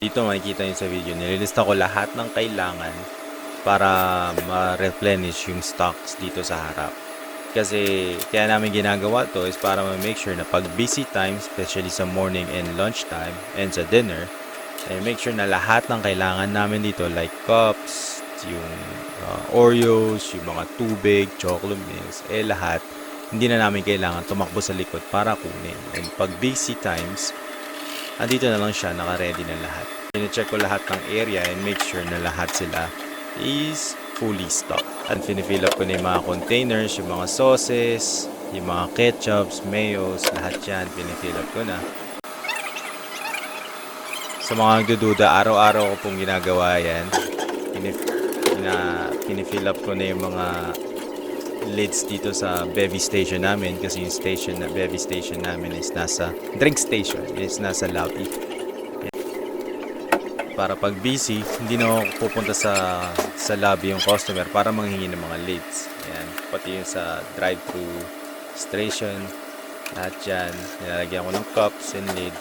Dito makikita nyo sa video, nililista ko lahat ng kailangan para ma-replenish yung stocks dito sa harap. Kasi kaya namin ginagawa to is para ma-make sure na pag busy time, especially sa morning and lunch time and sa dinner, make sure na lahat ng kailangan namin dito like cups, yung Oreos, yung mga tubig, chocolate milks, lahat hindi na namin kailangan tumakbo sa likod para kunin. And pag busy times, andito na lang siya, naka-ready na lahat. Pine-check ko lahat ng area and make sure na lahat sila is fully stocked. At finifill up ko na yung mga containers, yung mga sauces, yung mga ketchups, mayos, lahat yan, finifill up ko na. Sa mga nagdududa, araw-araw ko pong ginagawa yan. Finifill up ko na yung mga lids dito sa bevy station namin kasi yung bevy station namin is nasa drink station is nasa lobby. Para pag busy, hindi na ako pupunta sa lobby yung customer para manghingi ng mga lids. Ayan, pati yung sa drive-thru station, lahat yan, nilalagyan ko ng cups and lids.